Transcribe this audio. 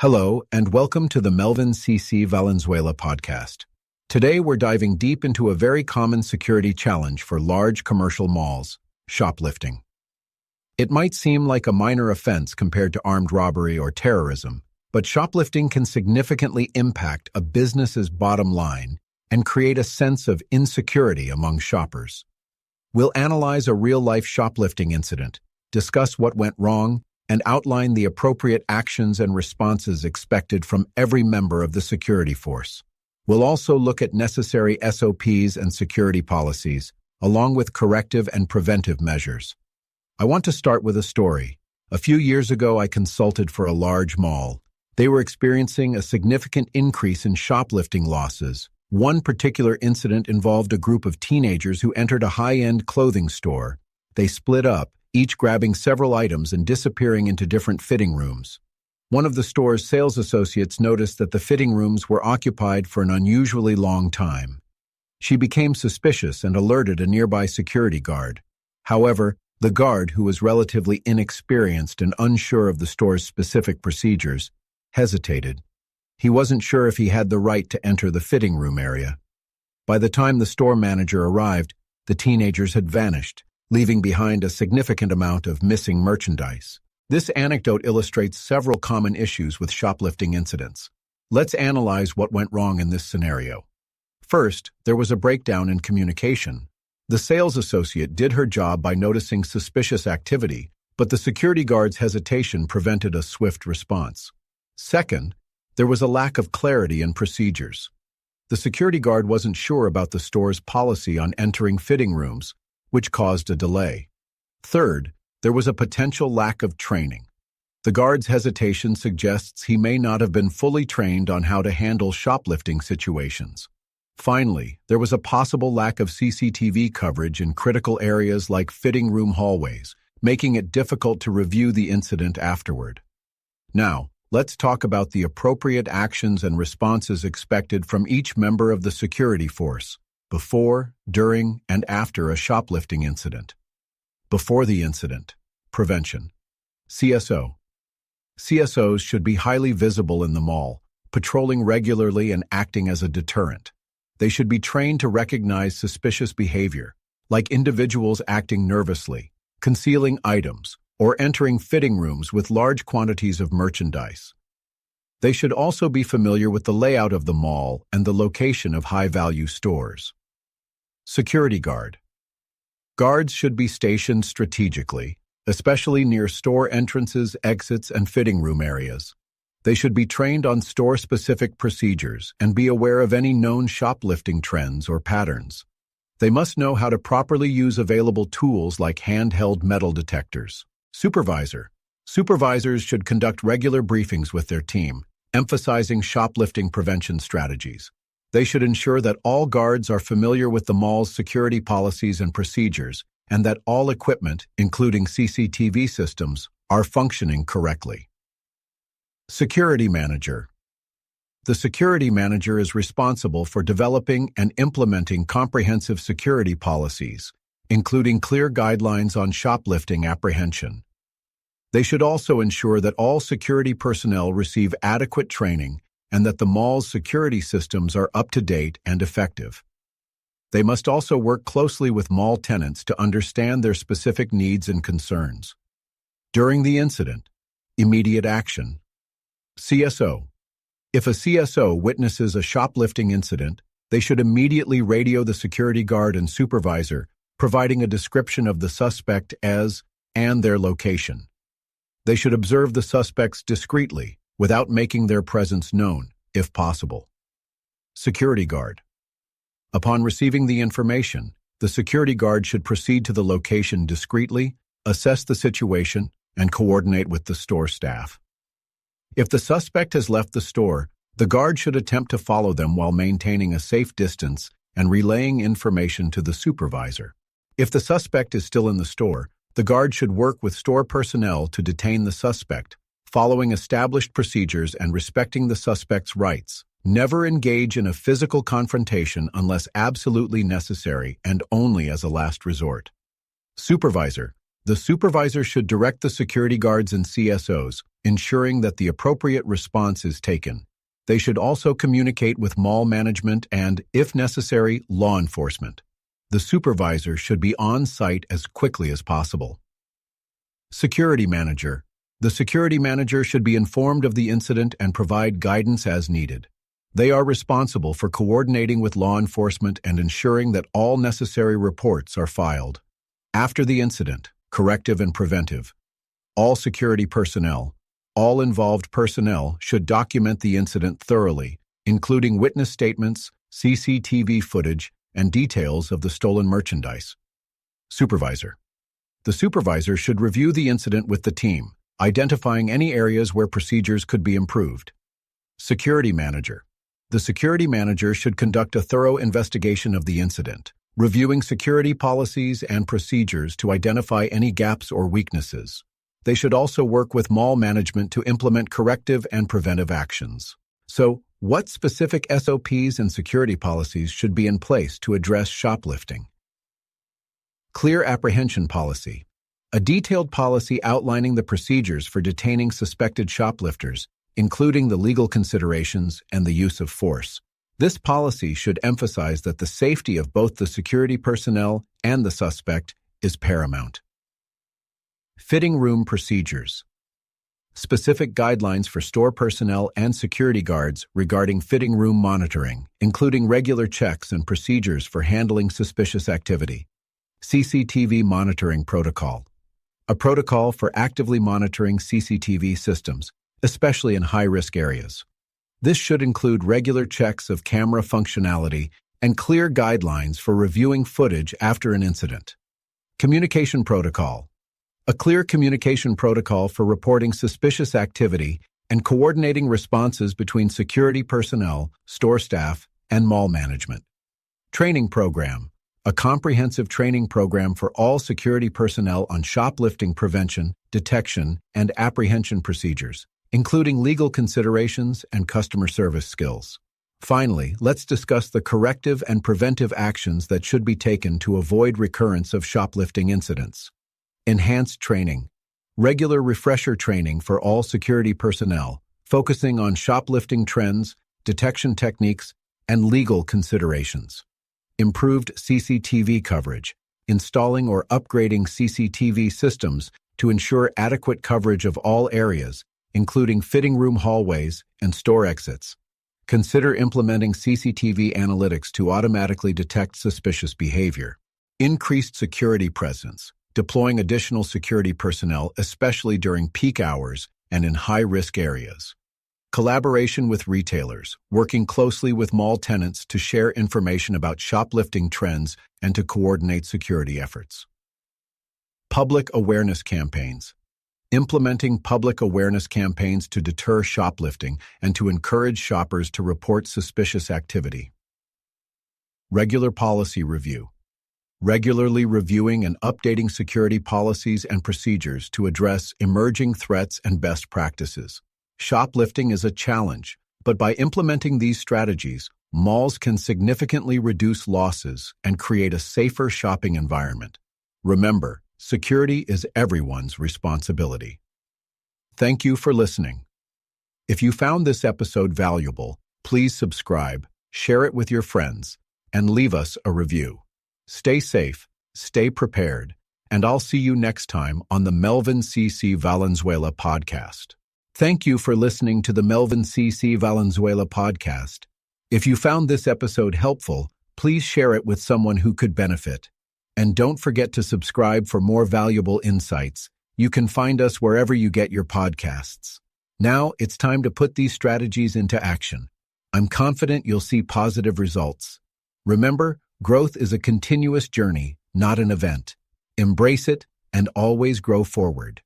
Hello, and welcome to the Melvyn C.C. Valenzuela Podcast. Today, we're diving deep into a very common security challenge for large commercial malls, shoplifting. It might seem like a minor offense compared to armed robbery or terrorism, but shoplifting can significantly impact a business's bottom line and create a sense of insecurity among shoppers. We'll analyze a real-life shoplifting incident, discuss what went wrong, and outline the appropriate actions and responses expected from every member of the security force. We'll also look at necessary SOPs and security policies, along with corrective and preventive measures. I want to start with a story. A few years ago, I consulted for a large mall. They were experiencing a significant increase in shoplifting losses. One particular incident involved a group of teenagers who entered a high-end clothing store. They split up, each grabbing several items and disappearing into different fitting rooms. One of the store's sales associates noticed that the fitting rooms were occupied for an unusually long time. She became suspicious and alerted a nearby security guard. However, the guard, who was relatively inexperienced and unsure of the store's specific procedures, hesitated. He wasn't sure if he had the right to enter the fitting room area. By the time the store manager arrived, the teenagers had vanished, leaving behind a significant amount of missing merchandise. This anecdote illustrates several common issues with shoplifting incidents. Let's analyze what went wrong in this scenario. First, there was a breakdown in communication. The sales associate did her job by noticing suspicious activity, but the security guard's hesitation prevented a swift response. Second, there was a lack of clarity in procedures. The security guard wasn't sure about the store's policy on entering fitting rooms, which caused a delay. Third, there was a potential lack of training. The guard's hesitation suggests he may not have been fully trained on how to handle shoplifting situations. Finally, there was a possible lack of CCTV coverage in critical areas like fitting room hallways, making it difficult to review the incident afterward. Now, let's talk about the appropriate actions and responses expected from each member of the security force before, during, and after a shoplifting incident. Before the incident, prevention. CSO. CSOs should be highly visible in the mall, patrolling regularly and acting as a deterrent. They should be trained to recognize suspicious behavior, like individuals acting nervously, concealing items, or entering fitting rooms with large quantities of merchandise. They should also be familiar with the layout of the mall and the location of high-value stores. Security guard. Guards should be stationed strategically, especially near store entrances, exits, and fitting room areas. They should be trained on store-specific procedures and be aware of any known shoplifting trends or patterns. They must know how to properly use available tools like handheld metal detectors. Supervisor. Supervisors should conduct regular briefings with their team, emphasizing shoplifting prevention strategies. They should ensure that all guards are familiar with the mall's security policies and procedures, and that all equipment, including CCTV systems, are functioning correctly. Security manager. The security manager is responsible for developing and implementing comprehensive security policies, including clear guidelines on shoplifting apprehension. They should also ensure that all security personnel receive adequate training and that the mall's security systems are up-to-date and effective. They must also work closely with mall tenants to understand their specific needs and concerns. During the incident, immediate action. CSO. If a CSO witnesses a shoplifting incident, they should immediately radio the security guard and supervisor, providing a description of the suspect as and their location. They should observe the suspects discreetly, without making their presence known, if possible. Security guard. Upon receiving the information, the security guard should proceed to the location discreetly, assess the situation, and coordinate with the store staff. If the suspect has left the store, the guard should attempt to follow them while maintaining a safe distance and relaying information to the supervisor. If the suspect is still in the store, the guard should work with store personnel to detain the suspect, following established procedures and respecting the suspect's rights. Never engage in a physical confrontation unless absolutely necessary and only as a last resort. Supervisor. The supervisor should direct the security guards and CSOs, ensuring that the appropriate response is taken. They should also communicate with mall management and, if necessary, law enforcement. The supervisor should be on site as quickly as possible. Security manager. The security manager should be informed of the incident and provide guidance as needed. They are responsible for coordinating with law enforcement and ensuring that all necessary reports are filed. After the incident, corrective and preventive. All security personnel, all involved personnel should document the incident thoroughly, including witness statements, CCTV footage, and details of the stolen merchandise. Supervisor. The supervisor should review the incident with the team, identifying any areas where procedures could be improved. Security manager. The security manager should conduct a thorough investigation of the incident, reviewing security policies and procedures to identify any gaps or weaknesses. They should also work with mall management to implement corrective and preventive actions. So, what specific SOPs and security policies should be in place to address shoplifting? Clear apprehension policy. A detailed policy outlining the procedures for detaining suspected shoplifters, including the legal considerations and the use of force. This policy should emphasize that the safety of both the security personnel and the suspect is paramount. Fitting room procedures. Specific guidelines for store personnel and security guards regarding fitting room monitoring, including regular checks and procedures for handling suspicious activity. CCTV monitoring protocol. A protocol for actively monitoring CCTV systems, especially in high-risk areas. This should include regular checks of camera functionality and clear guidelines for reviewing footage after an incident. Communication protocol. A clear communication protocol for reporting suspicious activity and coordinating responses between security personnel, store staff, and mall management. Training program. A comprehensive training program for all security personnel on shoplifting prevention, detection, and apprehension procedures, including legal considerations and customer service skills. Finally, let's discuss the corrective and preventive actions that should be taken to avoid recurrence of shoplifting incidents. Enhanced training. Regular refresher training for all security personnel, focusing on shoplifting trends, detection techniques, and legal considerations. Improved CCTV coverage. Installing or upgrading CCTV systems to ensure adequate coverage of all areas, including fitting room hallways and store exits. Consider implementing CCTV analytics to automatically detect suspicious behavior. Increased security presence. Deploying additional security personnel, especially during peak hours and in high-risk areas. Collaboration with retailers, working closely with mall tenants to share information about shoplifting trends and to coordinate security efforts. Public awareness campaigns. Implementing public awareness campaigns to deter shoplifting and to encourage shoppers to report suspicious activity. Regular policy review. Regularly reviewing and updating security policies and procedures to address emerging threats and best practices. Shoplifting is a challenge, but by implementing these strategies, malls can significantly reduce losses and create a safer shopping environment. Remember, security is everyone's responsibility. Thank you for listening. If you found this episode valuable, please subscribe, share it with your friends, and leave us a review. Stay safe, stay prepared, and I'll see you next time on the Melvyn C.C. Valenzuela Podcast. Thank you for listening to the Melvyn C.C. Valenzuela Podcast. If you found this episode helpful, please share it with someone who could benefit. And don't forget to subscribe for more valuable insights. You can find us wherever you get your podcasts. Now, it's time to put these strategies into action. I'm confident you'll see positive results. Remember, growth is a continuous journey, not an event. Embrace it and always grow forward.